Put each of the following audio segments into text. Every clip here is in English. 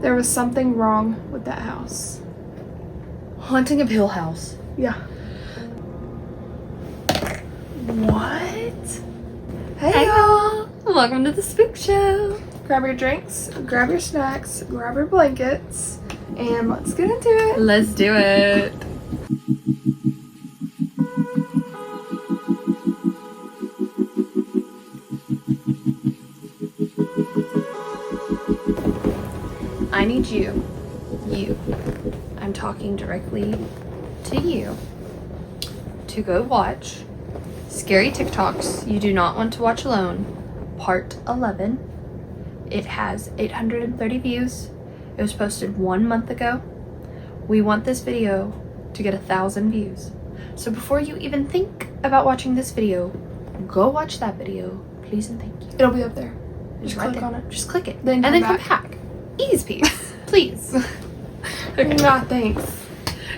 There was something wrong with that house. Haunting of Hill House. Yeah. What? Hey y'all! Welcome to the Spook Show. Grab your drinks, grab your snacks, grab your blankets, and let's get into it. Let's do it. I need you, I'm talking directly to you, to go watch Scary TikToks You Do Not Want to Watch Alone, Part 11. It has 830 views. It was posted 1 month ago. We want this video to get 1,000 views. So before you even think about watching this video, go watch that video, please and thank you. It'll be up there. Just click right there. on it. Just click it. Then and then come come back. Ease peas, please. Okay. Nah, thanks.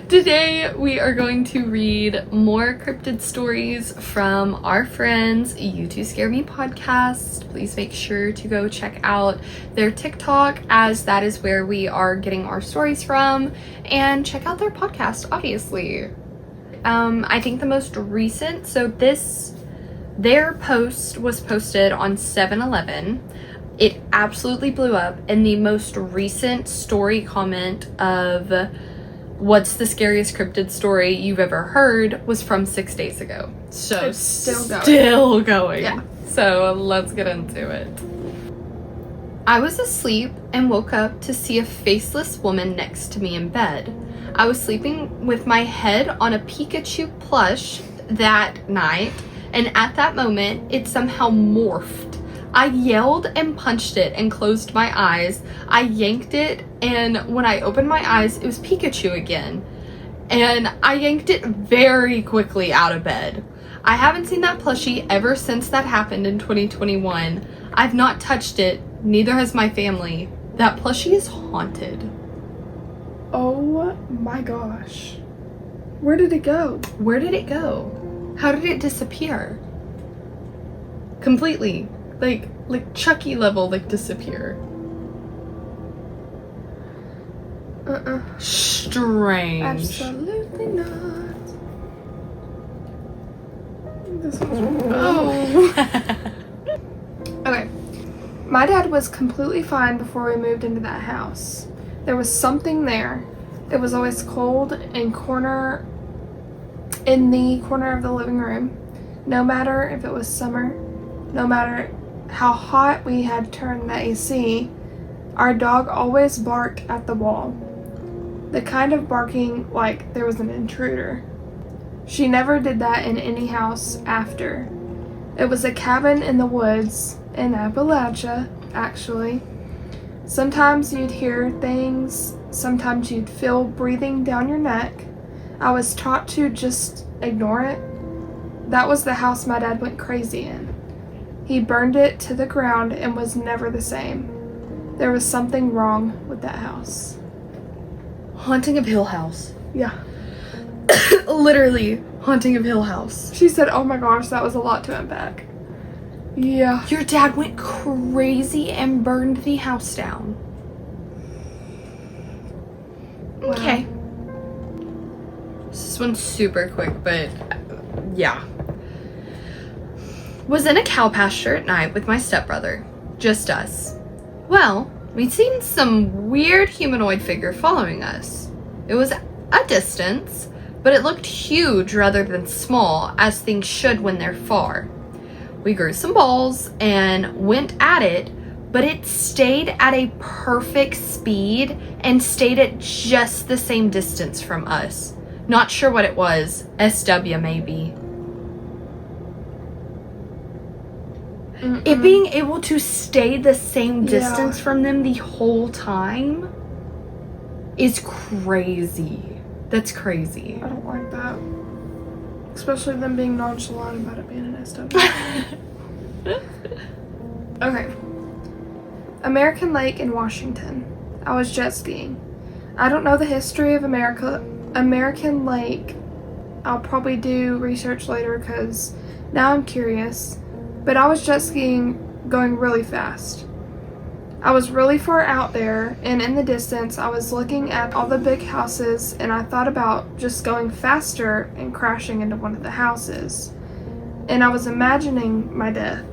Today we are going to read more cryptid stories from our friends You Two Scare Me podcast. Please make sure to go check out their TikTok, as that is where we are getting our stories from, and check out their podcast, obviously. I think the most recent, their post was posted on 7/11. It absolutely blew up, and the most recent story comment of what's the scariest cryptid story you've ever heard was from 6 days ago. So It's still going. Still going. Yeah. So let's get into it. I was asleep and woke up to see a faceless woman next to me in bed. I was sleeping with my head on a Pikachu plush that night, and at that moment, it somehow morphed. I yelled and punched it and closed my eyes. I yanked it, and when I opened my eyes, it was Pikachu again. And I yanked it very quickly out of bed. I haven't seen that plushie ever since that happened in 2021. I've not touched it, neither has my family. That plushie is haunted. Oh my gosh. Where did it go? Where did it go? How did it disappear? Completely. Like Chucky level, disappear. Strange. Absolutely not. This was oh. Okay. My dad was completely fine before we moved into that house. There was something there. It was always cold in the corner of the living room. No matter if it was summer, no matter how hot we had turned the AC, our dog always barked at the wall. The kind of barking like there was an intruder. She never did that in any house after. It was a cabin in the woods in Appalachia, actually. Sometimes you'd hear things, sometimes you'd feel breathing down your neck. I was taught to just ignore it. That was the house my dad went crazy in. He burned it to the ground and was never the same. There was something wrong with that house. Haunting of Hill House. Yeah. Literally, Haunting of Hill House. She said, oh my gosh, that was a lot to unpack. Yeah. Your dad went crazy and burned the house down. Wow. Okay. This one's super quick, but yeah. Was in a cow pasture at night with my stepbrother. Just us. Well, we'd seen some weird humanoid figure following us. It was a distance, but it looked huge rather than small, as things should when they're far. We grew some balls and went at it, but it stayed at a perfect speed and stayed at just the same distance from us. Not sure what it was. SW maybe. It being able to stay the same distance from them the whole time is crazy. That's crazy. I don't like that. Especially them being nonchalant about it being an SW. Okay. American Lake in Washington. I was jet skiing. I don't know the history of American Lake. I'll probably do research later because now I'm curious. But I was jet skiing going really fast. I was really far out there, and in the distance, I was looking at all the big houses, and I thought about just going faster and crashing into one of the houses. And I was imagining my death.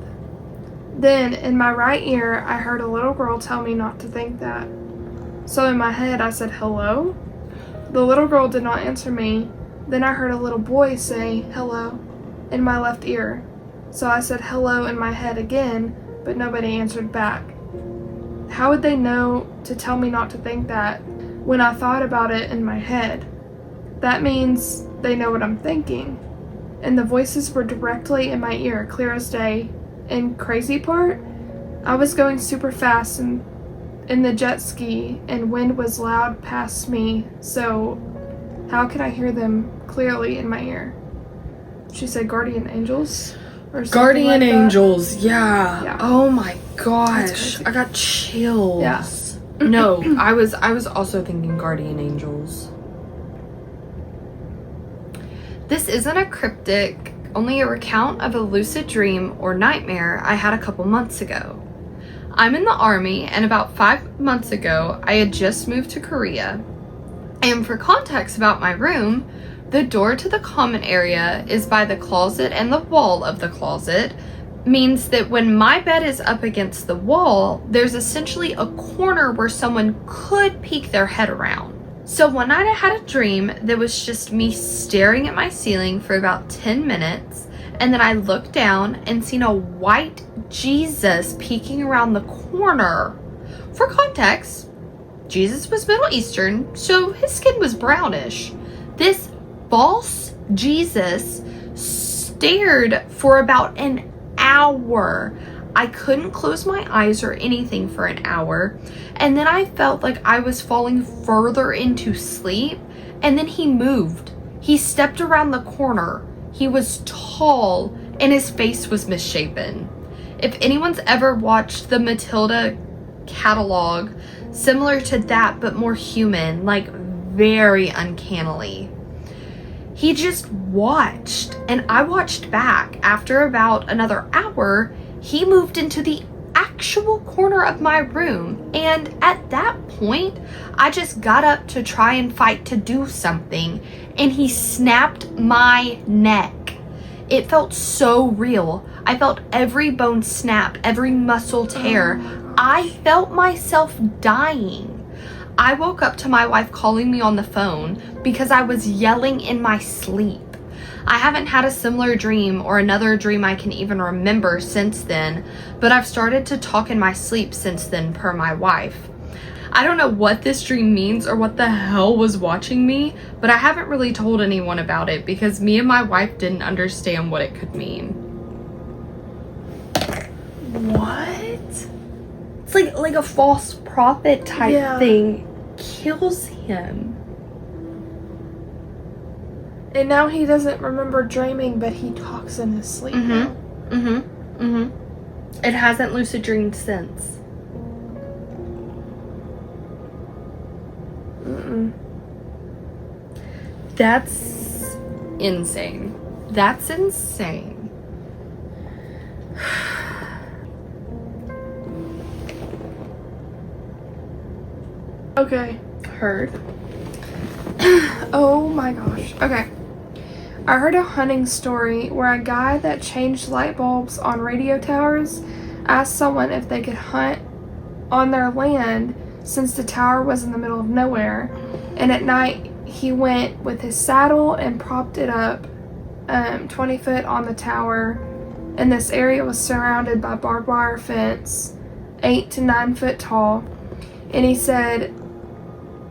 Then, in my right ear, I heard a little girl tell me not to think that. So in my head, I said, "Hello?" The little girl did not answer me. Then I heard a little boy say, "Hello," in my left ear. So I said hello in my head again, but nobody answered back. How would they know to tell me not to think that when I thought about it in my head? That means they know what I'm thinking. And the voices were directly in my ear, clear as day. And crazy part, I was going super fast in the jet ski, and wind was loud past me, so how could I hear them clearly in my ear? She said guardian angels? Or something Guardian like that. angels, yeah. Oh my That's gosh, crazy. I got chills. Yeah. No, I was also thinking guardian angels. This isn't a cryptic, only a recount of a lucid dream or nightmare I had a couple months ago. I'm in the army, and about 5 months ago, I had just moved to Korea. And for context about my room, the door to the common area is by the closet, and the wall of the closet means that when my bed is up against the wall, there's essentially a corner where someone could peek their head around. So one night I had a dream that was just me staring at my ceiling for about 10 minutes, and then I looked down and seen a white Jesus peeking around the corner. For context, Jesus was Middle Eastern, so his skin was brownish. This false Jesus stared for about an hour. I couldn't close my eyes or anything for an hour, and then I felt like I was falling further into sleep, and then he moved. He stepped around the corner. He was tall, and his face was misshapen. If anyone's ever watched the Matilda catalog, similar to that but more human, like very uncannily. He just watched, and I watched back. After about another hour, he moved into the actual corner of my room, and at that point, I just got up to try and fight to do something, and he snapped my neck. It felt so real. I felt every bone snap, every muscle tear. I felt myself dying. I woke up to my wife calling me on the phone because I was yelling in my sleep. I haven't had a similar dream or another dream I can even remember since then, but I've started to talk in my sleep since then, per my wife. I don't know what this dream means or what the hell was watching me, but I haven't really told anyone about it because me and my wife didn't understand what it could mean. What? It's like a false prophet type thing kills him. And now he doesn't remember dreaming, but he talks in his sleep now. It hasn't lucid dreamed since. That's insane. That's insane. Okay. Heard. Oh my gosh. Okay. I heard a hunting story where a guy that changed light bulbs on radio towers asked someone if they could hunt on their land since the tower was in the middle of nowhere. And at night, he went with his saddle and propped it up 20 foot on the tower. And this area was surrounded by barbed wire fence, 8 to 9 foot tall. And he said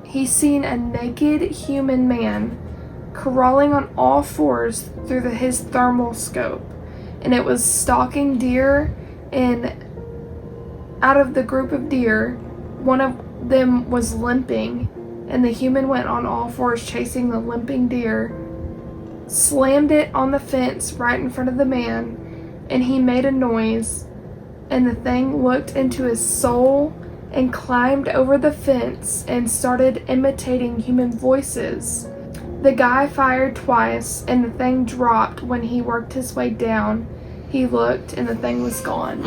he's seen a naked human man crawling on all fours through his thermal scope, and it was stalking deer, and out of the group of deer, one of them was limping, and the human went on all fours chasing the limping deer, slammed it on the fence right in front of the man, and he made a noise, and the thing looked into his soul and climbed over the fence and started imitating human voices. The guy fired twice, and the thing dropped when he worked his way down. He looked, and the thing was gone.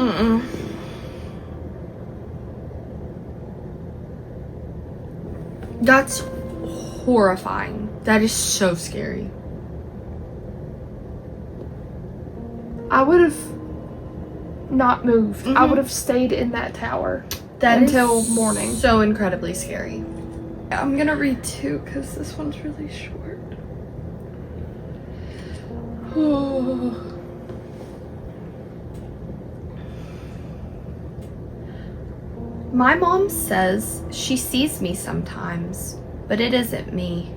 That's horrifying. That is so scary. I would have not moved. I Mhm. would have stayed in that tower That until is morning. so incredibly scary. I'm gonna read two because this one's really short. My mom says she sees me sometimes, but it isn't me.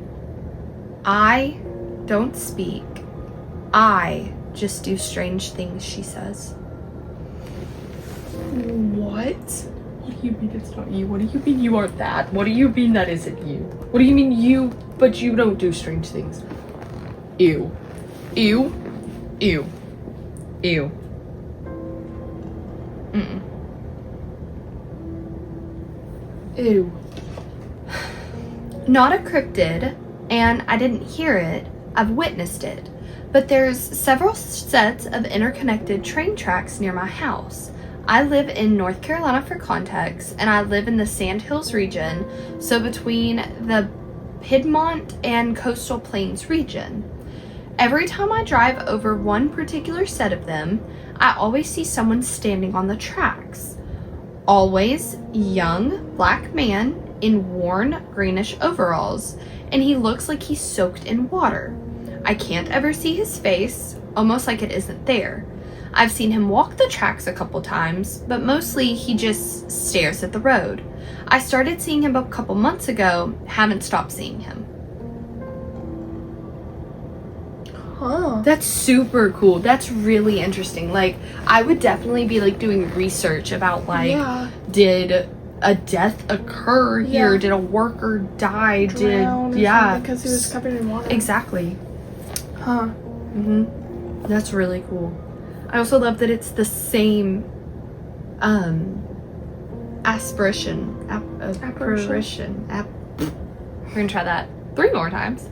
I don't speak. I just do strange things, she says. What? What do you mean it's not you? What do you mean you aren't that? What do you mean that isn't you? What do you mean you, but you don't do strange things? Ew. Ew. Ew. Ew. Mm-mm. Ew. Not a cryptid, and I didn't hear it. I've witnessed it. But there's several sets of interconnected train tracks near my house. I live in North Carolina for context, and I live in the Sandhills region, so between the Piedmont and Coastal Plains region. Every time I drive over one particular set of them, I always see someone standing on the tracks. Always young black man in worn greenish overalls, and he looks like he's soaked in water. I can't ever see his face, almost like it isn't there. I've seen him walk the tracks a couple times, but mostly he just stares at the road. I started seeing him a couple months ago, haven't stopped seeing him. Huh. That's super cool. That's really interesting. Like, I would definitely be like doing research about like, Yeah. did a death occur here? Yeah. Did a worker die? Drowned or Yeah, something because he was covered in water. exactly. Huh. That's really cool. I also love that it's the same apparition. We're gonna try that 3 more times.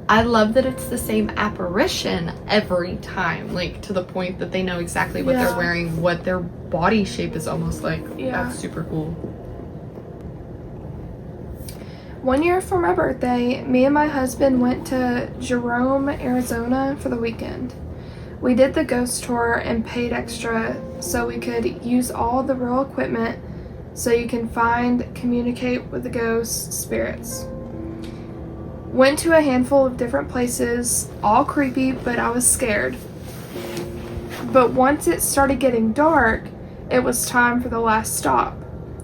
I love that it's the same apparition every time, like to the point that they know exactly what they're wearing, what their body shape is almost like. Yeah. That's super cool. One year for my birthday, me and my husband went to Jerome, Arizona for the weekend. We did the ghost tour and paid extra so we could use all the real equipment so you can communicate with the ghost spirits. Went to a handful of different places, all creepy, but I was scared. But once it started getting dark, it was time for the last stop,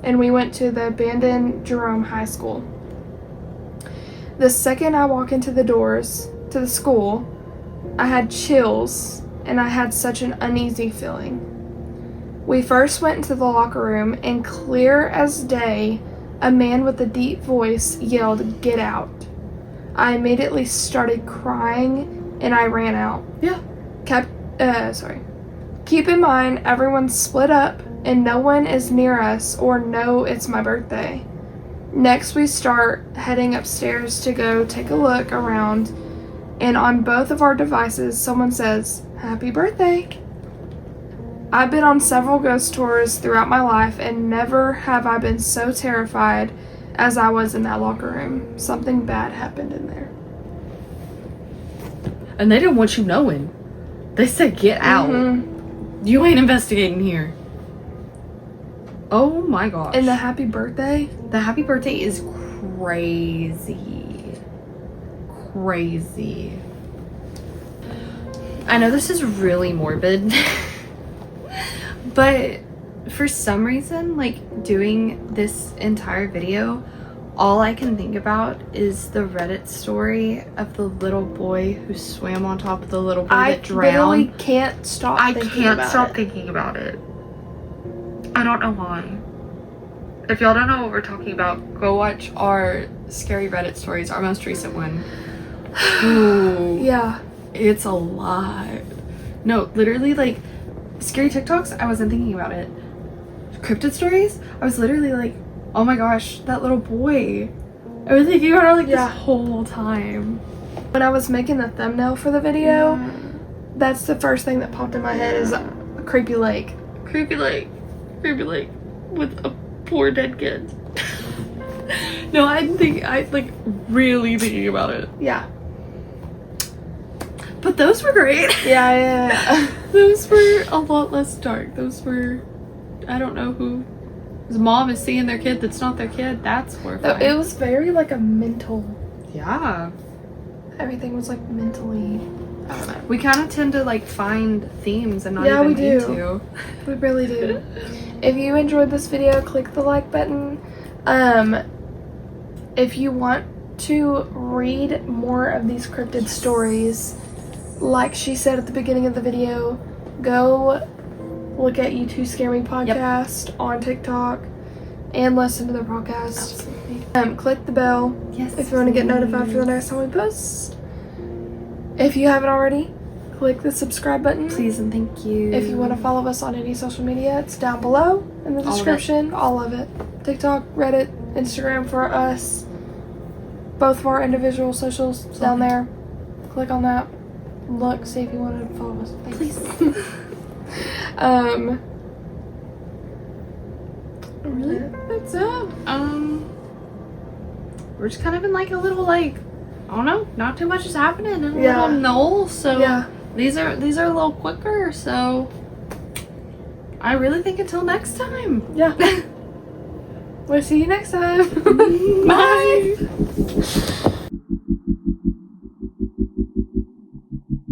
and we went to the abandoned Jerome High School. The second I walk into the doors to the school, I had chills, and I had such an uneasy feeling. We first went into the locker room, and clear as day, a man with a deep voice yelled, "Get out." I immediately started crying, and I ran out. Yeah. Keep in mind, everyone's split up, and no one is near us or know it's my birthday. Next, we start heading upstairs to go take a look around, and on both of our devices, someone says, "Happy birthday." I've been on several ghost tours throughout my life, and never have I been so terrified as I was in that locker room. Something bad happened in there. And they didn't want you knowing. They said, "Get out. You ain't investigating here." Oh my gosh. And the happy birthday? The happy birthday is crazy. Crazy. I know this is really morbid, but for some reason, like doing this entire video, all I can think about is the Reddit story of the little boy who swam on top of the little boy that drowned. I literally can't stop thinking about it. I don't know why. If y'all don't know what we're talking about, go watch our scary Reddit stories, our most recent one. Ooh, Yeah. it's a lot. No, literally, like, scary TikToks, I wasn't thinking about it. Cryptid stories, I was literally like, oh my gosh, that little boy. I was thinking about it like this whole time. When I was making the thumbnail for the video, that's the first thing that popped in my head is a creepy lake. Creepy lake with a poor dead kid. No, I like really thinking about it. Yeah. But those were great. Yeah. Those were a lot less dark. Those were, I don't know whose mom is seeing their kid that's not their kid. That's horrifying. It was very like a mental. Yeah. Everything was like mentally. I don't know. We kind of tend to like find themes and not Yeah, even we do. into. We really do. If you enjoyed this video, click the like button. If you want to read more of these cryptid stories, like she said at the beginning of the video, go look at You Two Scare Me podcast on TikTok and listen to their podcast. Absolutely. Click the bell if you want to get notified for the next time we post. If you haven't already, click the subscribe button. Please and thank you. If you want to follow us on any social media, it's down below in the description. All of it. TikTok, Reddit, Instagram for us. Both of our individual socials down there. Click on that. Look, see if you want to follow us. Please. Really? That's it. We're just kind of in like a little like, I don't know, not too much is happening in a little knoll, so Yeah. these are a little quicker, so I really think until next time. Yeah. We'll see you next time. Bye.